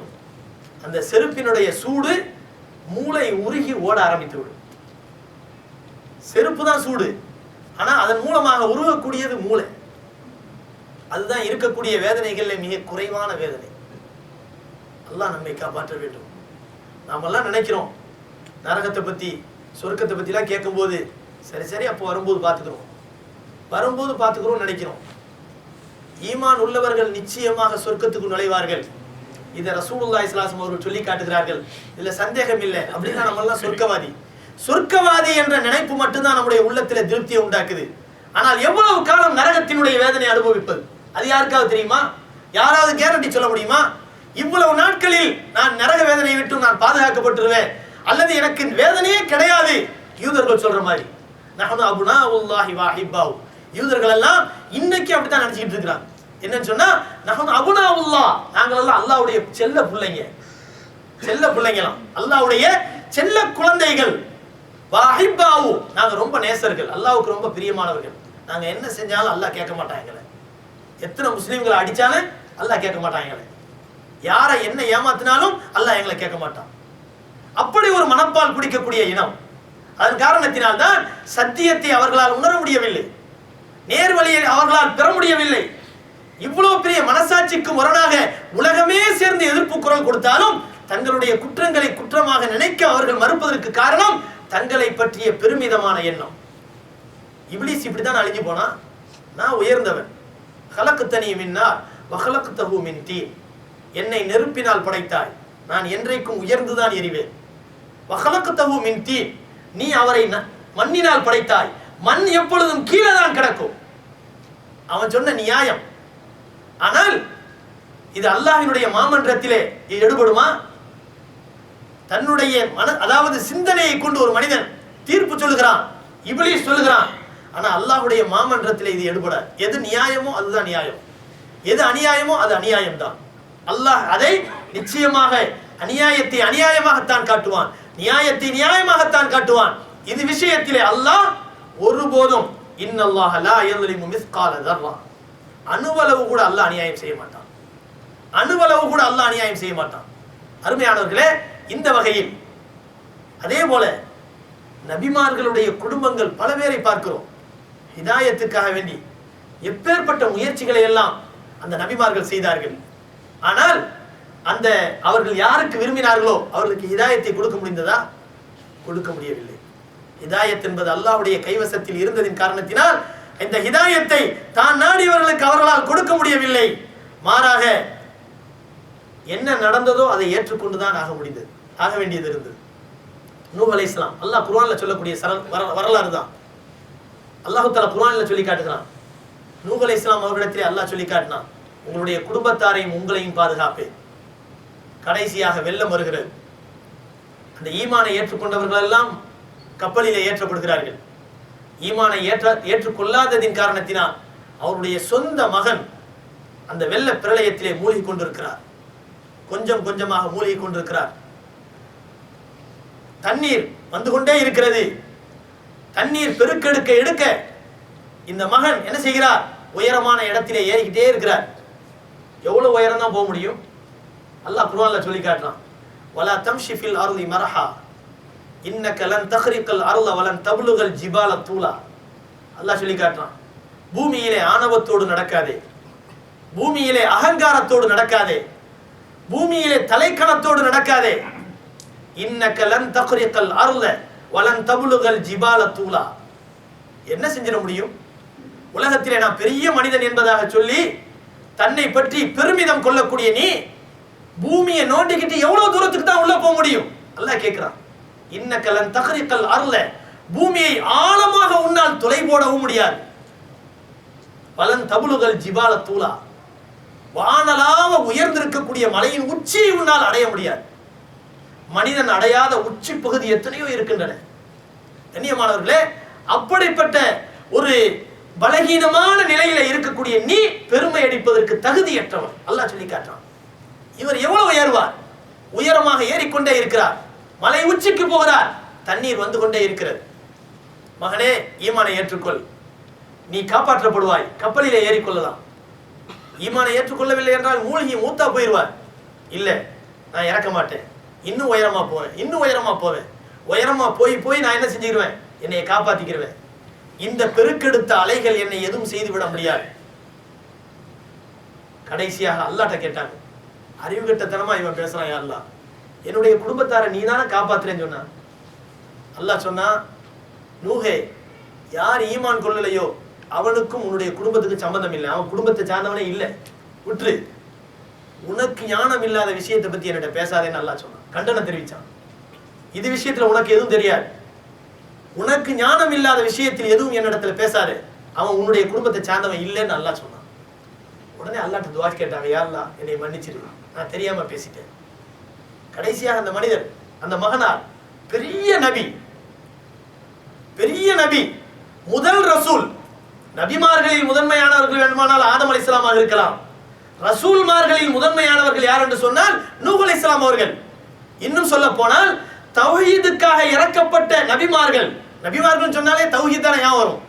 அந்த செருப்பினுடைய சூடு மூளை உருகி ஓட ஆரம்பித்து விடும். செருப்பு தான் சூடு, ஆனா அதன் மூலமாக உருகக்கூடியது மூளை. அதுதான் இருக்கக்கூடிய வேதனைகள்ல மிக குறைவான வேதனை. அல்லாஹ் நம்மை காப்பாற்ற வேண்டும். நாமெல்லாம் நினைக்கிறோம் நரகத்தை பத்தி சொர்க்கத்தை பத்தி எல்லாம் கேட்கும் போது சரி அப்போ வரும்போது பார்த்துக்கிறோம். வரும்போது பார்த்துக்கிறோம் நினைக்கிறோம். ஈமான் உள்ளவர்கள் நிச்சயமாக சொர்க்கத்துக்கு நுழைவார்கள். இதை ரசூலுல்லாஹி ஸல்லல்லாஹு அலைஹி வஸல்லம் அவர்கள் சொல்லி காட்டுகிறார்கள். இதுல சந்தேகம் இல்லை. அப்படின்னா நம்ம எல்லாம் சொர்க்கவாதி. சொர்க்கவாதி என்ற நினைப்பு மட்டும்தான் நம்முடைய உள்ளத்துல திருப்தியை உண்டாக்குது. ஆனால் எவ்வளவு காலம் நரகத்தினுடைய வேதனை அனுபவிப்பது அது யாருக்காவது தெரியுமா? யாராவது கேரண்டி சொல்ல முடியுமா? இவ்வளவு நாட்களில் நான் நரக வேதனையை விட்டு நான் பாதுகாக்கப்பட்டுருவேன் அல்லது எனக்கு வேதனையே கிடையாது. யூதர்கள் சொல்ற மாதிரி நஹ்னு அப்னாஉல்லாஹி வ அஹிப்பாஹு. யூதர்கள் எல்லாம் இன்னைக்கு அப்படித்தான் நினைச்சிட்டு இருக்காங்க. என்னன்னு சொன்னா நஹ்னு அப்னாஉல்லாஹ், நாங்கள் எல்லாம் அல்லாஹ்வுடைய செல்ல பிள்ளைங்க, செல்ல பிள்ளைங்களாம், அல்லாஹ்வுடைய செல்ல குழந்தைகள். வ அஹிப்பாஹு, நாங்க ரொம்ப நேசர்கள், அல்லாஹ்வுக்கு ரொம்ப பிரியமானவர்கள். நாங்க என்ன செஞ்சாலும் அல்லாஹ் கேட்க மாட்டாங்க எங்களை. எத்தனை முஸ்லிம்களை அடிச்சாலும் அல்லாஹ் கேட்க மாட்டாங்க எங்களை. யாரை என்ன ஏமாத்தினாலும் அல்லாஹ் எங்களை கேட்க மாட்டான். அப்படி ஒரு மனப்பால் குடிக்கக்கூடிய இனம். அதன் காரணத்தினால் தான் சத்தியத்தை அவர்களால் உணர முடியவில்லை, நேர்வழியை அவர்களால் பெற முடியவில்லை. இவ்வளவு பெரிய மனசாட்சிக்கு முரணாக உலகமே சேர்ந்து எதிர்ப்பு குரல் கொடுத்தாலும் தங்களுடைய குற்றங்களை குற்றமாக நினைக்க அவர்கள் மறுப்பதற்கு காரணம் தங்களை பற்றிய பெருமிதமான எண்ணம். இப்லீஸ் இப்படித்தான் அழிஞ்சு போனா, நான் உயர்ந்தவன், ஹலக்தனி மின் நார் வ ஹலக்தஹு மின் தீன், என்னை நெருப்பினால் படைத்தாய், நான் என்றைக்கும் உயர்ந்துதான் எரிவேன். வ ஹலக்தஹு மின் தீன், நீ அவரை மண்ணினால் படைத்தாய், மண் எப்பொழுதும் கீழே தான் கிடக்கும். அவன் சொன்ன நியாயம். ஆனால் இது அல்லாஹ்வினுடைய மாமன்றத்திலே எடுபடுமா? தன்னுடைய அதாவது சிந்தனையை கொண்டு ஒரு மனிதன் தீர்ப்பு சொல்லுகிறான், இப்லீஸ் சொல்லுகிறான். ஆனா அல்லாஹ்வுடைய மாமன்றத்திலே இது எடுபடாது. எது நியாயமோ அதுதான் நியாயம், எது அநியாயமோ அது அநியாயம் தான். அல்லாஹ் அதை நிச்சயமாக அநியாயத்தை அநியாயமாகத்தான் காட்டுவான், நியாயத்தை நியாயமாகத்தான் காட்டுவான். இது விஷயத்திலே அல்லாஹ் ஒருபோதும் இன்னல்லாஹ லா யظلم மிஸ்கால ذرة, அணுவளவு கூட அல்லாஹ் அநியாயம் செய்ய மாட்டான், அணுவளவு கூட அல்லாஹ் அநியாயம் செய்ய மாட்டான். அருமையானவர்களே, இந்த வகையில் அதே போல நபிமார்களுடைய குடும்பங்கள் பல பேரை பார்க்கிறோம். ஹிதாயத்துக்காக வேண்டி எப்பேற்பட்ட முயற்சிகளை எல்லாம் அந்த நபிமார்கள் செய்தார்கள். ஆனால் அந்த அவர்கள் யாருக்கு விரும்பினார்களோ அவர்களுக்கு ஹிதாயத்தை கொடுக்க முடிந்ததா? கொடுக்க முடியவில்லை. ஹிதாயத் என்பது அல்லாஹ்வுடைய கைவசத்தில் இருந்ததின் காரணத்தினால் இந்த ஹிதாயத்தை தான் நாடியவர்களுக்கு அவர்களால் கொடுக்க முடியவில்லை. மாறாக என்ன நடந்ததோ அதை ஏற்றுக்கொண்டுதான் ஆக வேண்டியது இருந்தது. நூஹ் அலைஹிஸ்ஸலாம் அல்லாஹ் குர்ஆன்ல சொல்லக்கூடிய வரலாறு தான். அல்லாஹ் தஆலா குர்ஆன்ல சொல்லி காட்டுகிறான். நூஹ் அலைஹிஸ்ஸலாம் அவர்களிடத்திலே அல்லாஹ் சொல்லி காட்டினான், உங்களுடைய குடும்பத்தாரையும் உங்களையும் பாதுகாப்பேன். கடைசியாக வெள்ளம் வருகிறது. அந்த ஈமானை ஏற்றுக்கொண்டவர்கள் எல்லாம் கப்பலிலே ஏற்றப்படுகிறார்கள். ஈமானை ஏற்றுக்கொள்ளாததின் காரணத்தினால் அவருடைய சொந்த மகன் அந்த வெள்ள பிரளயத்திலே மூழ்கி கொண்டிருக்கிறார், கொஞ்சம் கொஞ்சமாக மூழ்கி கொண்டிருக்கிறார். தண்ணீர் வந்து கொண்டே இருக்கிறது. தண்ணீர் பெருக்கெடுக்க எடுக்க இந்த மகன் என்ன செய்கிறார்? உயரமான இடத்திலே ஏறிக்கிட்டே இருக்கிறார். எவ்வளவு உயரம் தான் போக முடியும்? அல்லாஹ் குர்ஆன்ல சொல்லி காட்டுறான், வலா தம்ஷி ஃபில் அர்தி மரஹா இன்னக லன் தக்ரிகல் அர்த வலன் தப்லுகல் ஜிபால தூலா. அல்லாஹ் சொல்லி காட்டுறான், பூமியிலே ஆணவத்தோடு நடக்காதே, பூமியிலே அகங்காரத்தோடு நடக்காதே, பூமியிலே தலைக்கணத்தோடு நடக்காதே. இன்னக லன் தக்ரிகல் அர்த வலன் தப்லுகல் ஜிபால தூலா. என்ன செஞ்சிட முடியும்? உலகத்திலே நான் பெரிய மனிதன் என்பதாக சொல்லி தன்னை பற்றி பெருமிதம் கொள்ளக்கூடிய நீ பூமியை நோண்டிக்கிட்டு எவ்வளவு தூரத்துக்கு தான் உள்ள போக முடியும்? அல்லாஹ் கேட்கிறான், இன்னக லன் தக்ரிகல் அர்த, பூமியை ஆழமாக உன்னால் துளை போடவும் முடியாது. வலன் தப்லுகல் ஜிபால தூலா, வானலாவ உயர்ந்திருக்கக்கூடிய மலையின் உச்சியை உன்னால் அடைய முடியாது. மனிதன் அடையாத உச்சி பகுதி எத்தனையோ இருக்கின்றன. கண்ணியமானவர்களே, அப்படிப்பட்ட ஒரு பலகீனமான நிலையில இருக்கக்கூடிய நீ பெருமை அடிப்பதற்கு தகுதியற்றவன். அல்லாஹ் சொல்லி காட்டுறான். இவர் எவ்வளவு உயர்வார்? உயரமாக ஏறிக்கொண்டே இருக்கிறார், மலை உச்சிக்கு போகிறார், தண்ணீர் வந்து கொண்டே இருக்கிறது. மகனே, ஈமானை ஏற்றுக்கொள், நீ காப்பாற்றப்படுவாய், கப்பலிலே ஏறிக்கொள்ளலாம். ஈமானை ஏற்றுக்கொள்ளவில்லை என்றால் மூழ்கி மூத்தா போயிடுவார். இல்லை, நான் இறக்க மாட்டேன், இன்னும் உயரமா போவேன், இன்னும் உயரமா போவேன், உயரமா போய் போய் நான் என்ன செஞ்சுக்கிடுவேன்? என்னை காப்பாத்திக்கிடுவேன். இந்த பெருக்கெடுத்த அலைகள் என்னை எதுவும் செய்து விட முடியாது. கடைசியாக அல்லாஹ்ட்ட கேட்டாங்க, அறிவுகட்டத்தனமா இவன் பேசுறான், யா அல்லாஹ், என்னுடைய குடும்பத்தாரை நீ தானே காப்பாத்துறேன்னு சொன்னா. அல்லாஹ் சொன்னா, நூஹே, யார் ஈமான் கொள்ளலையோ அவனுக்கும் உன்னுடைய குடும்பத்துக்கு சம்பந்தம் இல்லை, அவன் குடும்பத்தை சார்ந்தவனே இல்லை, விட்டுரு. உனக்கு ஞானம் இல்லாத விஷயத்தை பத்தி என்கிட்ட பேசாதேன்னு அல்லாஹ் சொன்னான், கண்டனம் தெரிவிச்சான். இது விஷயத்துல உனக்கு எதுவும் தெரியாது, உனக்கு ஞானம் இல்லாத விஷயத்தில் எதுவும் என்னிடத்துல பேசாது, அவன் உன்னுடைய குடும்பத்தை சார்ந்தவன் இல்லைன்னு அல்லாஹ் சொன்னான். உடனே அல்லாஹ்ட்ட துஆ கேட்டாங்க, யா அல்லாஹ் என்னை மன்னிச்சிரு, நான் தெரியாம பேசிட்டேன். கடைசியாக அந்த மனிதர், அந்த மகனார் பெரிய நபி, பெரிய நபி, முதல் ரசூல். நபிமார்களில் முதன்மையானவர்கள் வேண்டுமானால் ஆதம் அலைஹிஸ்ஸலாமாக இருக்கலாம், ரசூல்மார்களில் முதன்மையானவர்கள் யார் என்று சொன்னால் நூஹ் அலைஹிஸ்ஸலாம் அவர்கள். இன்னும் சொல்ல போனால் தௌஹீதுக்காக இறக்கப்பட்ட நபிமார்கள். நபிமார்கள் சொன்னாலே தௌஹீத் தானே ஞாபகம் வரும்,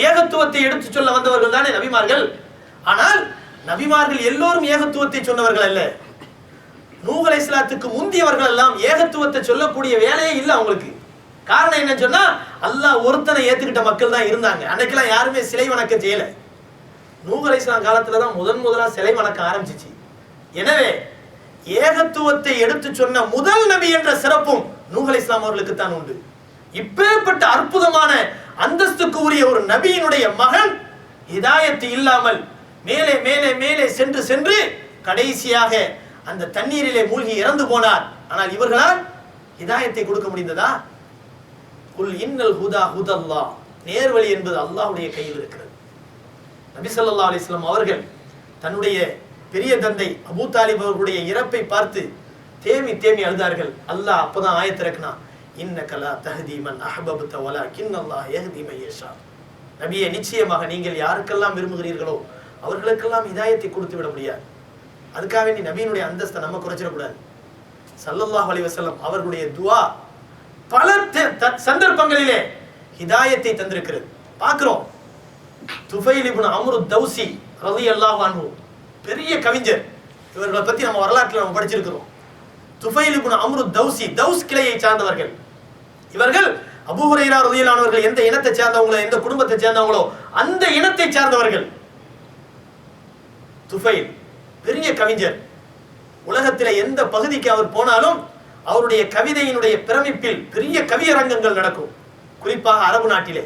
ஏகத்துவத்தை எடுத்து சொல்ல வந்தவர்கள் தானே நபிமார்கள். ஆனால் நபிமார்கள் எல்லோரும் ஏகத்துவத்தை சொன்னவர்கள் அல்ல. நூஹ் அலைஹிஸ்ஸலாத்துக்கு முந்தியவர்கள் எல்லாம் ஏகத்துவத்தை சொல்லக்கூடிய வேலையே இல்லை அவங்களுக்கு. காரணம் என்னன்னு சொன்னா அல்லாஹ் ஒருத்தனை ஏத்துக்கிட்ட மக்கள் தான் இருந்தாங்க. அன்னைக்கெல்லாம் யாருமே சிலை வணக்கம் செய்யல. நூஹ் அலைஹிஸ்ஸலாம் காலத்துல தான் முதலா சிலை வணக்கம் ஆரம்பிச்சிச்சு. எனவே ஏகத்துவத்தை எடுத்து சொன்ன முதல் நபி என்ற சிறப்பும் நூஹ் அலைஹிஸ்ஸலாம் அவர்களுக்கு தான் உண்டு. இப்பேற்பட்ட அற்புதமான அந்தஸ்துக்கு உரிய ஒரு நபியினுடைய மகன் ஹிதாயத்து இல்லாமல் மேலே மேலே மேலே சென்று சென்று கடைசியாக அந்த தண்ணீரிலே மூழ்கி இறந்து போனார். ஆனால் இவர்களால் ஹிதாயத்தை கொடுக்க முடிந்ததா? குல் இன்னல் ஹுதா ஹுதல்லாஹ், நேர்வழி என்பது அல்லாஹ்வுடைய கையில் இருக்கிறது. நபி ஸல்லல்லாஹு அலைஹி வஸல்லம் அவர்கள் தன்னுடைய பெரிய தந்தை அபூ தாலிப் அவர்களுடைய இறப்பை பார்த்து தேமி தேமி அழுதார்கள். அல்லாஹ் அப்பதான் ஆயத்திறக்குனா, இன்னக லா தஹ்தி மன் அஹ்பப்த வலக்கின்னல்லாஹ் யஹ்தி மன் யஷா. நபியே, நிச்சயமாக நீங்கள் யாருக்கெல்லாம் விரும்புகிறீர்களோ அவர்களுக்கெல்லாம் ஹிதாயத்தை கொடுத்து விட முடியாது. அதுக்காக வேண்டி நபியினுடைய அந்தஸ்தை நம்ம குறைச்சிடக்கூடாது. ஸல்லல்லாஹு அலைஹி வஸல்லம் அவர்களுடைய துஆ பல சந்தர்ப்பங்களிலே ஹிதாயத்தை தந்திருக்கிறது. பார்க்கிறோம். துஃபைல் இப்னு அம்ர் தௌசி ரலியல்லாஹு அன்ஹு பெரிய கவிஞர். இவர்களை பத்தி நம்ம வரலாற்றில் நம்ம படிச்சிருக்கிறோம். துஃபைல் இப்னு அம்ர் தௌசி, தௌஸ் கிளையை சார்ந்தவர்கள். இவர்கள் அபூ ஹுரைரா ரலியல்லாஹு அன்ஹு அவர்கள் எந்த இனத்தை சார்ந்தவங்களோ, எந்த குடும்பத்தை சார்ந்தவங்களோ அந்த இனத்தை சார்ந்தவர்கள். துஃபைல் பெரிய கவிஞர். உலகத்திலே எந்த பகுதிக்கு அவர் போனாலும் அவருடைய கவிதையினுடைய பிரமிப்பில் பெரிய கவியரங்கங்கள் நடக்கும். குறிப்பாக அரபு நாட்டிலே